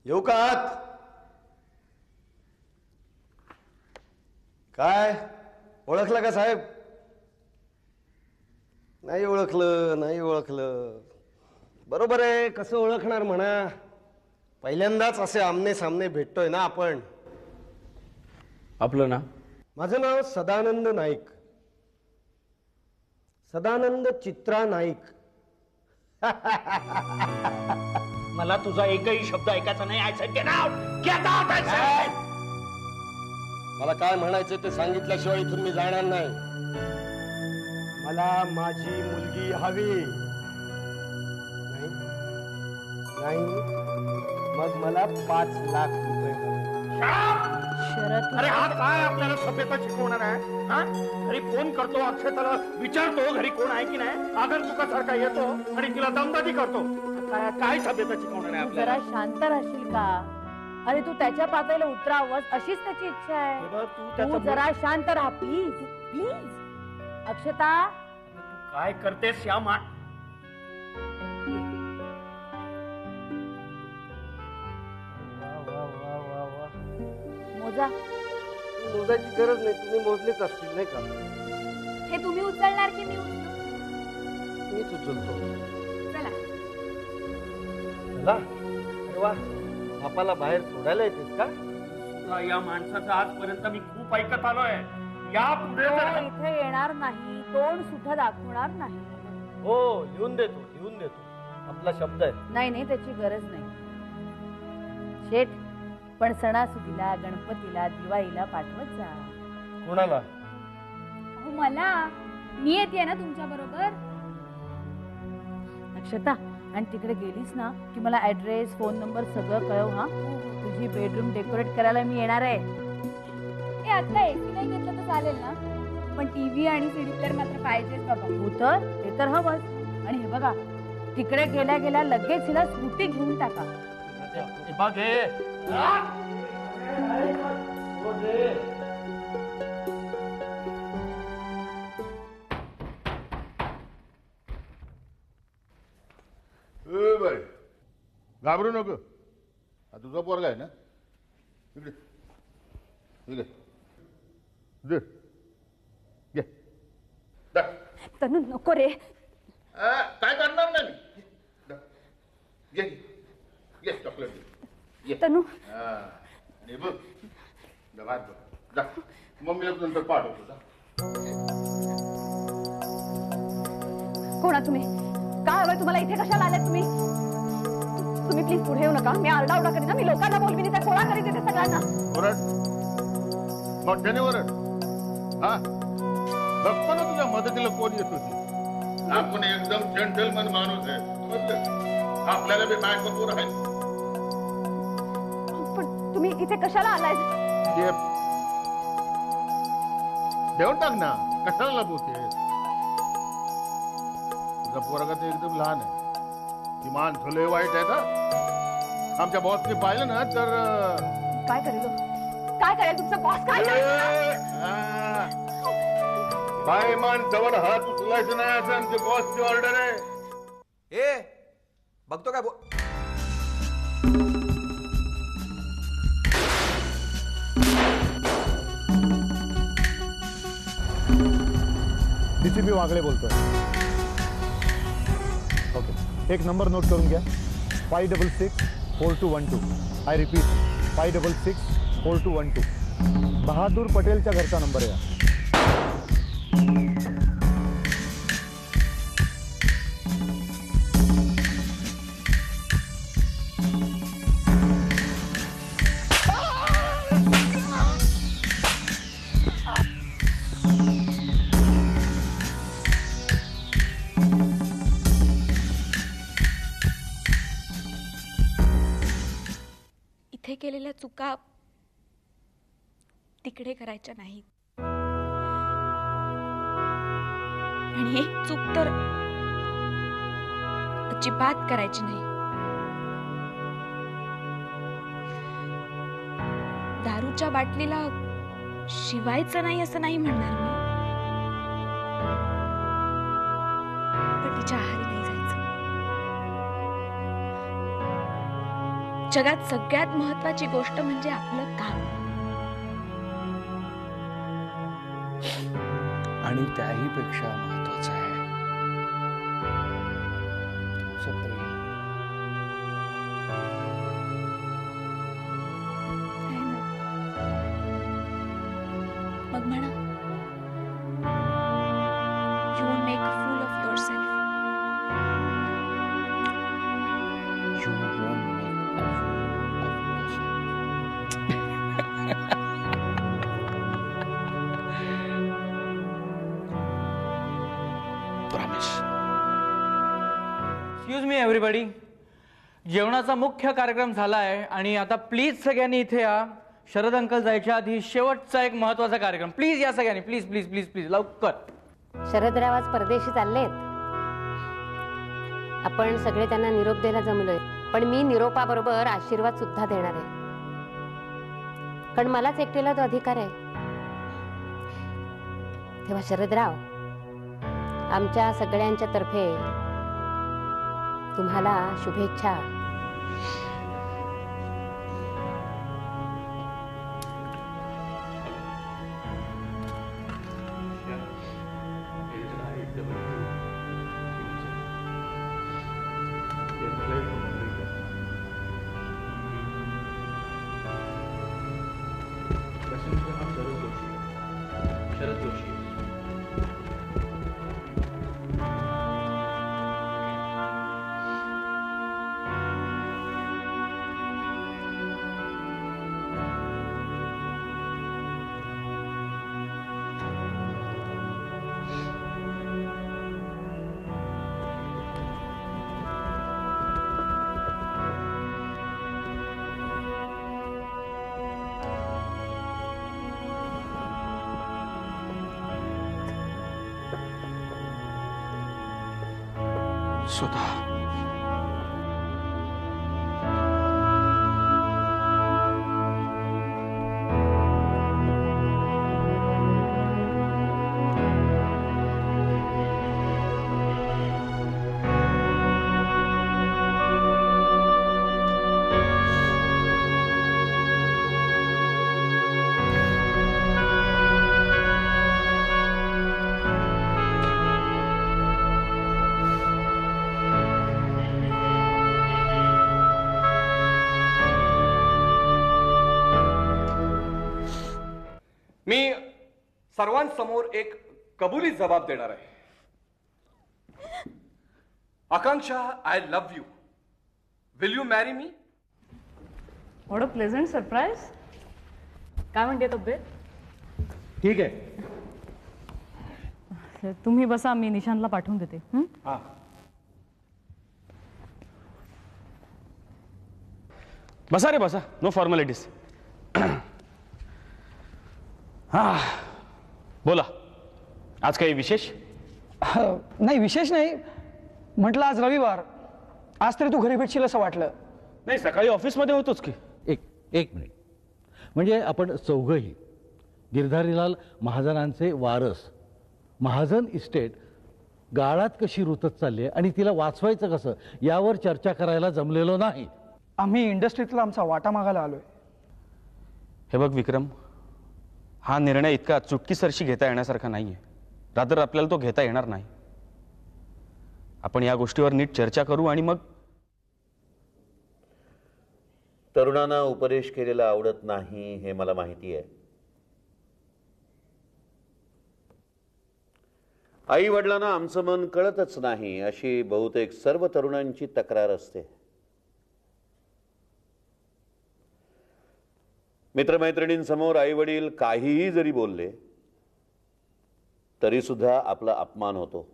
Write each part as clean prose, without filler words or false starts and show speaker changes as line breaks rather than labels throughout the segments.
येऊ का आत? काय ओळखलं का साहेब? नाही ओळखलं, नाही ओळखलं. बरोबर आहे, कसं ओळखणार म्हणा. पहिल्यांदाच असे आमने सामने भेटतोय ना आपण.
आपलं ना?
माझं नाव सदानंद नाईक, सदानंद चित्रा नाईक.
मला तुझा एकही शब्द ऐकायचा नाही. I said get out, get out. I said.
मला काय म्हणायचं ते सांगितल्याशिवाय इथून मी जाणार नाही. मला माझी मुलगी हवी. नाही मग मला 5 लाख रुपये हवे.
अरे हा काय आपल्याला सभ्यता शिकवणार आहे? हा, घरी फोन करतो, अक्षताला विचारतो घरी कोण आहे की नाही, आगर तुका सारखा येतो आणि तिला दमदाटी करतो. काय सभ्यता शिकवणार आहे आपल्याला?
जरा शांत राहशील का? अरे तू त्याच्या पातळीला उतरावंस अशीच त्याची इच्छा आहे. तू जरा शांत राहा प्लीज प्लीज. अक्षता
तू काय करतेस श्यामा?
मोजा.
मोजायची गरज नाही, तुम्ही मोजलेच असतील नाही का?
हे तुम्ही उचलणार की मी उचलू?
मीच उचलतो.
चला
चला. अरे वा, बापाला बाहेर सोडायला येतेस का?
या माणसाचं आजपर्यंत मी खूप ऐकत आलोय. या पुढे
इथे येणार नाही, तोंड सुद्धा दाखवणार नाही.
हो, लिहून देतो, लिहून देतो. आपला शब्द आहे.
नाही नाही, त्याची गरज नाही. शेठ, पण सणासुदीला, गणपतीला, दिवाळीला पाठवत जा.
कोणाला?
मला. मी येते ना तुमच्या बरोबर. अक्षता, आणि तिकडे गेलीस ना की मला ऍड्रेस, फोन नंबर सगळं कळव. हा, तुझी बेडरूम डेकोरेट करायला मी येणार आहे. आता एसी नाही घेतलं तर चालेल ना, पण टीव्ही आणि सीडी प्लेअर मात्र पाहिजेच बाबा. हो तर, ते तर हवंच. आणि हे बघा, तिकडे गेल्या गेल्या लगेच हिला स्कूटी घेऊन टाका.
बघ हे
बाई, घाबरू नको. तुझा पोरगा आहे ना? इकडे इकडे दे. घे.
तनु नको रे.
काय करणार नाही मी. घे घे चॉकलेट घे.
तनु.
आणि बघ भात बघ. जा, मम्मीला नंतर पाठवतो. जा.
कोणा तुम्ही? काय हवंय तुम्हाला? इथे कशाला आलात तुम्ही? तुम्ही प्लीज पुढे येऊ नका. मी आरडाओरडा करीन. मी लोकांना बोलवीन, त्या कोणा करीत येते सगळ्यांना.
ओरड, मोठ्याने ओरड. हा, बघतो ना तुझ्या मदतीला कोण येत होती. आपण एकदम जेंटलमन माणूस आहे. आपल्याला बी बायकोवर आहे.
पण तुम्ही इथे कशाला आलाय?
देऊन टाक ना, कशाला लपवते. तुझा पोरगा तर एकदम लहान आहे. ती माणसं लय वाईट आहे का? आमच्या बॉसने पाहिलं ना तर
काय करेल? काय करेल तुमचा बॉस? काय
काय माणसावर हात उचलायचं नाही असं आमच्या बॉसची ऑर्डर आहे.
ए बघतो काय
डीसीपी वागळे बोलतोय. ओके, एक नंबर नोट करून घ्या. 566-4212. I repeat, 566-4212. बहादूर पटेलच्या घरचा नंबर आहे.
इथे केलेल्या चुका तिकडे करायच्या नाहीत. आणि एक चूक तर अजिबात करायची नाही. दारूच्या बाटलीला शिवायचं नाही असं नाही म्हणणार मी, पण तिच्या आहारी नाही जायचं. जगात सगळ्यात महत्वाची गोष्ट म्हणजे आपलं काम.
आणि त्याही पेक्षा महत्वाचं आहे तुमचं प्रेम.
आहे ना? मग म्हणा, you won't make a fool of yourself.
You won't make a fool of yourself. Promise.
Excuse me everybody, जेवणाचा मुख्य कार्यक्रम झाला आहे आणि आता प्लीज सगळ्यांनी इथे या. शरद अंकल जायच्या आधी शेवटचा एक महत्वाचा कार्यक्रम. प्लीज या सगळ्यांनी, प्लीज प्लीज प्लीज प्लीज लवकर.
शरदराव आज परदेशी चाललेत. आपण सगळे त्यांना निरोप द्यायला जमलोय, पण मी निरोपाबरोबर आशीर्वाद सुद्धा देणार आहे, कारण मलाच एकटीला तो अधिकार आहे. तेव्हा शरदराव, आमच्या सगळ्यांच्या तर्फे तुम्हाला शुभेच्छा.
शरद जोशी.
सुधा.
मी सर्वांसमोर एक कबुली जबाब देणार आहे. Akanksha, I love you. Will you marry me?
What a pleasant surprise. काय म्हणते तब्येत?
ठीक आहे.
तुम्ही बसा, मी निशांतला पाठवून देते.
हा.
बसा रे बसा, नो फॉर्मॅलिटीज. हा बोला, आज काही विशेष?
नाही विशेष नाही, म्हटलं आज रविवार, आज तरी तू घरी भेटशील असं वाटलं.
नाही, सकाळी ऑफिसमध्ये होतोच की.
एक मिनिट, म्हणजे आपण चौघही गिरधारीलाल महाजनांचे वारस, महाजन इस्टेट गाळात कशी रुतत चालली आहे आणि तिला वाचवायचं कसं यावर चर्चा करायला जमलेलो नाही.
आम्ही इंडस्ट्रीतला आमचा वाटा मागायला आलोय.
हे बघ विक्रम, हा निर्णय इतका चुटकीसरशी घेता येण्यासारखा नाहीये. रादर आपल्याला तो घेता येणार नाही. आपण या गोष्टीवर नीट चर्चा करू आणि मग.
तरुणांना उपदेश केलेला आवडत नाही हे मला माहिती आहे. आई वडिलांना आमचं मन कळतच नाही अशी बहुतेक सर्व तरुणांची तक्रार असते. मित्रमैत्रिणींसमोर आई वडील काहीही जरी बोलले तरी सुद्धा आपला अपमान होतो.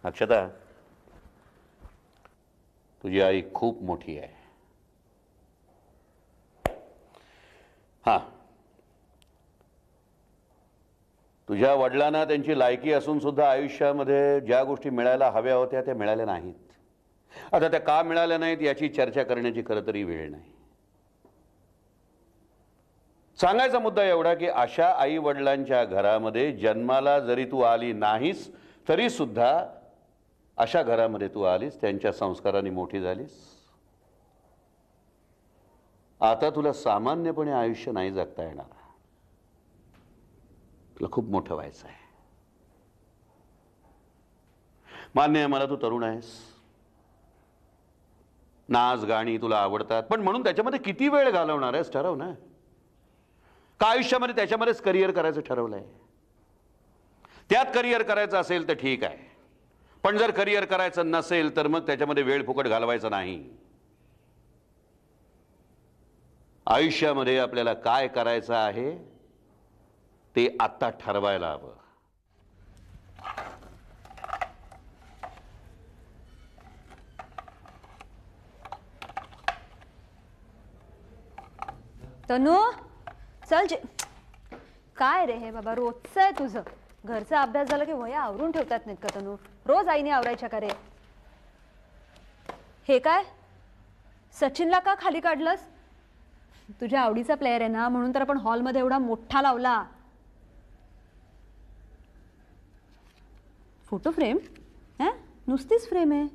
अक्षता, तुझी आई खूप मोठी आहे. हा, तुझ्या वडिलांना त्यांची लायकी असून सुद्धा आयुष्यामध्ये ज्या गोष्टी मिळायला हव्या होत्या त्या मिळाल्या नाहीत. आता त्या का मिळाल्या नाहीत याची चर्चा करण्याची खरं तरी वेळ नाही. सांगायचा मुद्दा एवढा की अशा आई वडिलांच्या घरामध्ये जन्माला जरी तू आली नाहीस तरी सुद्धा अशा घरामध्ये तू आलीस, त्यांच्या संस्काराने मोठी झालीस. आता तुला सामान्यपणे आयुष्य नाही जगता येणार. तुला खूप मोठं व्हायचं आहे. मान्य आहे मला, तू तरुण आहेस, नाच गाणी तुला आवडतात, पण म्हणून त्याच्यामध्ये किती वेळ घालवणार आहेस ठरव ना. का आयुष्यामध्ये त्याच्यामध्येच करिअर करायचं ठरवलंय? त्यात करिअर करायचं असेल तर ठीक आहे, पण जर करिअर करायचं नसेल तर मग त्याच्यामध्ये वेळ फुकट घालवायचा नाही. आयुष्यामध्ये आपल्याला काय करायचं आहे ते आत्ता ठरवायला हवं.
तनू चल काय रे हे बाबा, रोजचं आहे तुझं. घरचा अभ्यास झाला की वया आवरून ठेवतात नाहीत का तनू? रोज आईने आवरायच्या का रे? हे काय सचिनला का खाली काढलंस? तुझ्या आवडीचा प्लेयर आहे ना, म्हणून तर आपण हॉलमध्ये एवढा मोठा लावला. फोटो फ्रेम है? नुसतीच फ्रेम आहे,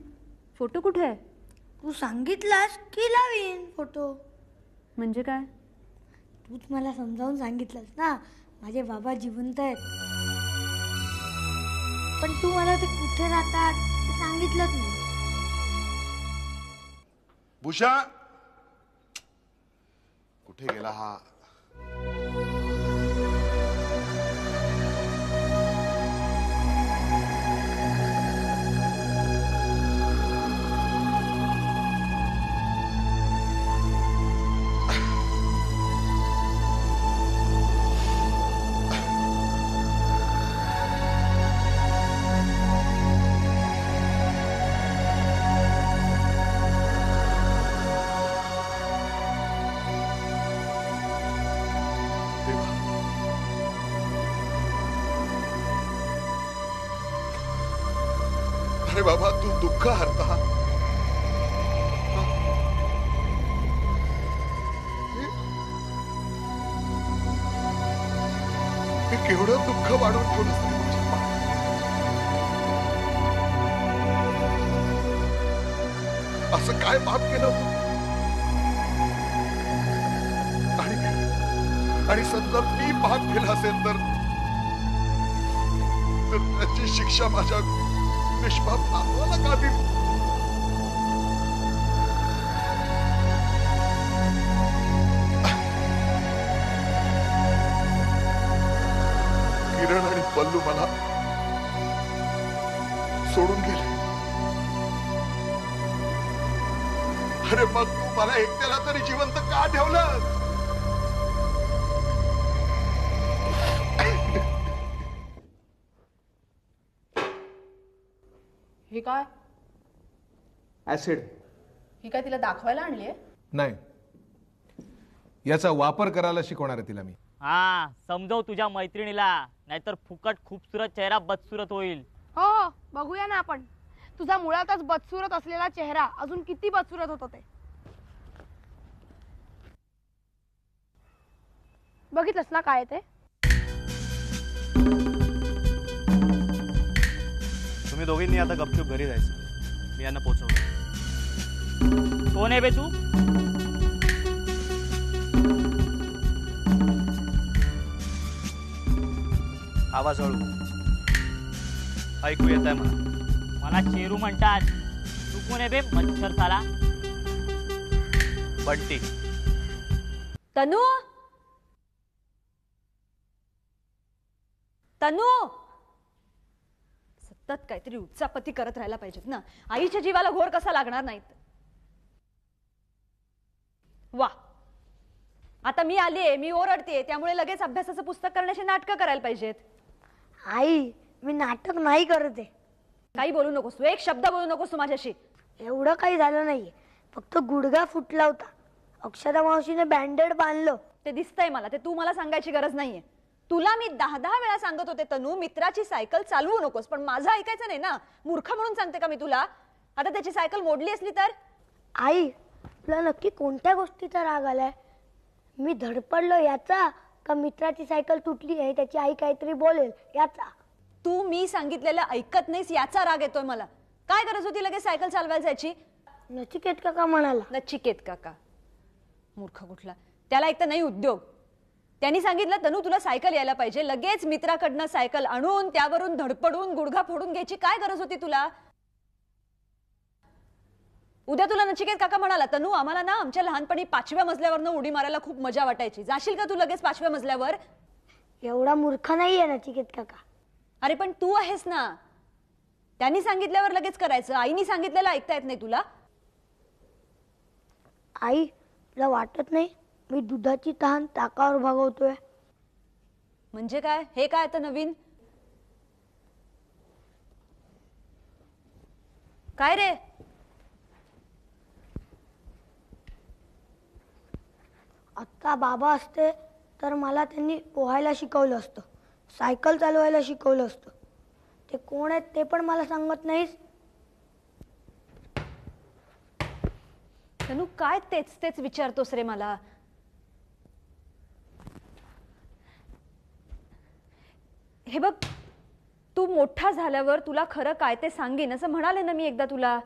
फोटो कुठे आहे?
तू सांगितलास की लावीन फोटो.
म्हणजे काय?
तूच मला समजावून सांगितलंस ना माझे बाबा जिवंत आहेत, पण तू मला ते कुठे राहतात ते सांगितलंच नाही.
भूषा कुठे गेला हा? अरे बाबा, तू दुःख हरता. हे केवढं दुःख वाढवून ठेवलं असं काय पाप केलं होतं? आणि समजा मी पाप केलं असेल तर त्याची शिक्षा माझ्या निष्पाप नातवाला का देऊ? किरण आणि पल्लू मला सोडून गेले. अरे मग तू मला एकट्याला तरी जिवंत का ठेवलं?
हे काय?
ऍसिड.
ही काय तिला दाखवायला आणलीये?
नाही, याचा वापर करायला शिकवणार आहे तिला मी.
हा, समजव तुझ्या मैत्रिणीला, नाहीतर फुकट खूबसूरत चेहरा बदसूरत होईल.
हो हो, बघूया ना आपण. तुझा मुळातच बदसूरत असलेला चेहरा अजून किती बदसूरत होतो ते. बघितलंस ना काय ते?
तुम्ही दोघींनी आता गपचूप घरी जायचं. मी यांना पोहोचवलं.
कोण आहे बे तू?
आवाज हळू, ऐकू येत आहे मला.
मला शेरू म्हणतात. तू कोण आहे बे मच्छर साला?
बंटी.
तनू, तनू, सतत काहीतरी उत्सापत्ती करत राहायला पाहिजेत ना. आईच्या जीवाला घोर कसा लागणार नाहीत? वा, आता मी आलीये, मी ओरडते, त्यामुळे लगेच अभ्यासाचं पुस्तक करण्याची नाटकं करायला पाहिजेत.
आई, मी नाटक नाही करते.
काही बोलू नकोस तू, एक शब्द बोलू नकोस तू माझ्याशी.
एवढं काही झालं नाहीये, फक्त गुडघा फुटला होता. अक्षता मावशीने बँडेड बांधलं.
ते दिसतंय मला, ते तू मला सांगायची गरज नाहीये. तुला मी 10 वेळा सांगत होते तनू, मित्राची सायकल चालवू नकोस, पण माझं ऐकायचं नाही ना. मूर्ख म्हणून सांगते का मी तुला? आता त्याची सायकल मोडली असली तर?
आई, तुला नक्की कोणत्या गोष्टीचा राग आलाय? मी धडपडलो याचा का मित्राची सायकल तुटली आहे त्याची आई काहीतरी बोलेल याचा?
तू मी सांगितलेलं ऐकत नाहीस याचा राग येतोय मला. काय गरज होती लगेच सायकल चालवायला जायची?
नचिकेत काका म्हणाला.
नचिकेत काका मूर्ख कुठला, त्याला एक तर नाही उद्योग. त्यांनी सांगितलं तनू तुला सायकल यायला पाहिजे, लगेच मित्राकडनं सायकल आणून त्यावरून धडपडून गुडघा फोडून घ्यायची काय गरज होती तुला? उद्या तुला नचिकेत काका म्हणाला तनू आम्हाला ना आमच्या लहानपणी 5व्या मजल्यावरनं उडी मारायला खूप मजा वाटायची, जाशील का तू लगेच 5व्या मजल्यावर?
एवढा मूर्ख नाहीये नचिकेत काका.
अरे पण तू आहेस ना, त्यांनी सांगितल्यावर लगेच करायचं, आईनी सांगितलेलं ऐकता येत नाही तुला?
आई तुला वाटत नाही मी दुधाची तहान ताकावर भागवतोय?
म्हणजे काय हे काय आता नवीन? काय रे?
आता बाबा असते तर मला त्यांनी पोहायला शिकवलं असतं, सायकल चालवायला शिकवलं असतं. ते कोण आहेत ते पण मला सांगत नाहीस.
तनू काय तेच तेच विचारतोस रे मला? हे बघ तू मोठा झाल्यावर तुला खरं काय ते सांगेन असं म्हणाले ना मी एकदा तुला.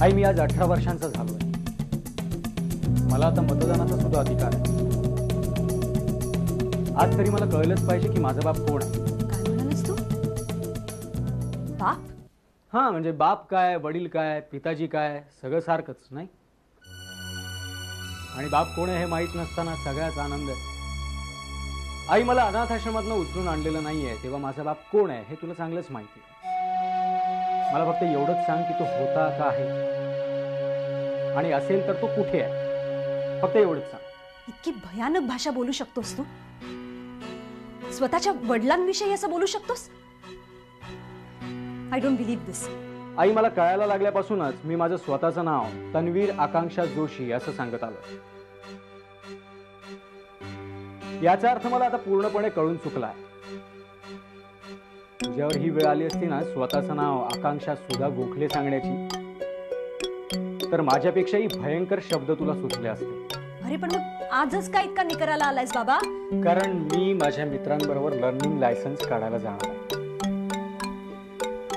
आई मी आज 18 वर्षांचा झालोय. मला आता मतदानाचा सुद्धा अधिकार आहे. आज तरी मला कळलंच पाहिजे की माझा बाप कोण आहे.
काय म्हणालीस तू? बाप?
हा म्हणजे बाप काय, वडील काय, पिताजी काय, सगळं सारखंच नाही. आणि बाप कोण आहे हे माहीत नसताना सगळ्याच आनंद आहे. आई मला अनाथ आश्रमातनं उचलून आणलेलं नाहीये, तेव्हा माझा बाप कोण आहे हे तुला चांगलंच माहिती आहे. मला फक्त एवढंच सांग की तो होता का आहे, आणि असेल तर तो कुठे आहे, फक्त एवढंच सांग.
इतकी भयानक भाषा बोलू शकतोस तू? स्वतःच्या वडिलांविषयी असं बोलू शकतोस? आय डोंट बिलीव्ह दिस.
आई मला कळायला लागल्यापासूनच मी माझं स्वतःचं नाव तन्वीर आकांक्षा जोशी असं सांगत आलो. याचा अर्थ मला आता पूर्णपणे कळून चुकलाय. तुझ्यावर ही वेळ आली असती ना स्वतःचं नाव आकांक्षा सुधा गोखले सांगण्याची, तर माझ्यापेक्षाही भयंकर शब्द तुला सुचले असते.
अरे पण मग आजच का इतका निकराला आलायस बाबा?
कारण मी माझ्या मित्रांबरोबर लर्निंग लायसन्स काढायला जाणार आहे.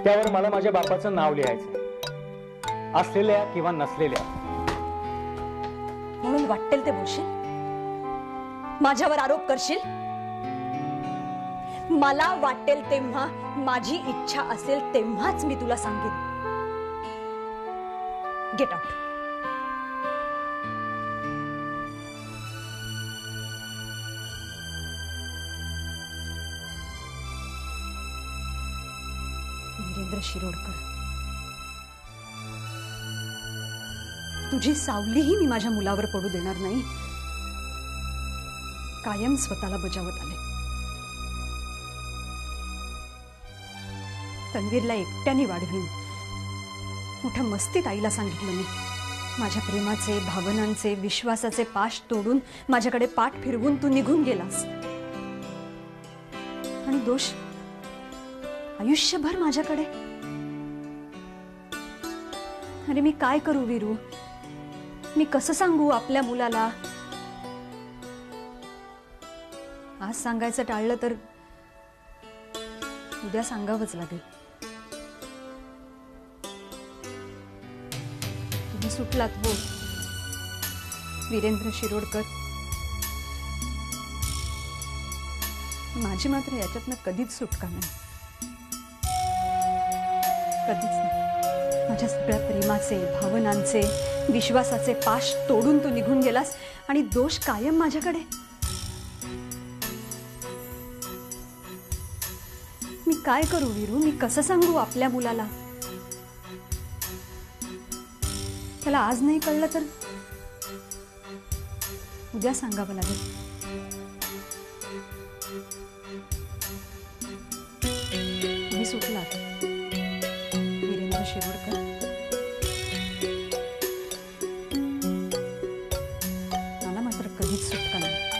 त्यावर मला माझ्या बापाचं नाव लिहायचं, असलेल्या किंवा नसलेल्या.
म्हणून वाटेल ते बोलशील, माझ्यावर आरोप करशील. मला वाटेल तेव्हा, माझी इच्छा असेल तेव्हाच मी तुला सांगेन. Get out. वीरेंद्र शिरोडकर, तुझी सावलीही मी माझ्या मुलावर पडू देणार नाही. कायम स्वतःला बजावत आले. तन्वीरला एकट्याने वाढवीन. मोठ्या मस्तीत आईला सांगितलं मी. माझ्या प्रेमाचे, भावनांचे, विश्वासाचे पाश तोडून माझ्याकडे पाठ फिरवून तू निघून गेलास. आणि दोष आयुष्यभर माझ्याकडे. अरे मी काय करू वीरू? मी कसं सांगू आपल्या मुलाला? आज सांगायचं टाळलं तर उद्या सांगावंच लागेल. तुम्ही सुटलात हो वीरेंद्र शिरोडकर. माझी मात्र याच्यातनं कधीच सुटका नाही, कधीच नाही. माझ्या सगळ्या प्रेमाचे, भावनांचे, विश्वासाचे पाश तोडून तू निघून गेलास आणि दोष कायम माझ्याकडे. मी काय करू वीरू? मी कसं सांगू आपल्या मुलाला? त्याला आज नाही कळलं तर उद्या सांगावं लागेल. मी सुटला वीरेंद्र शिरोडकर. मला मात्र कधीच सुटका नाही.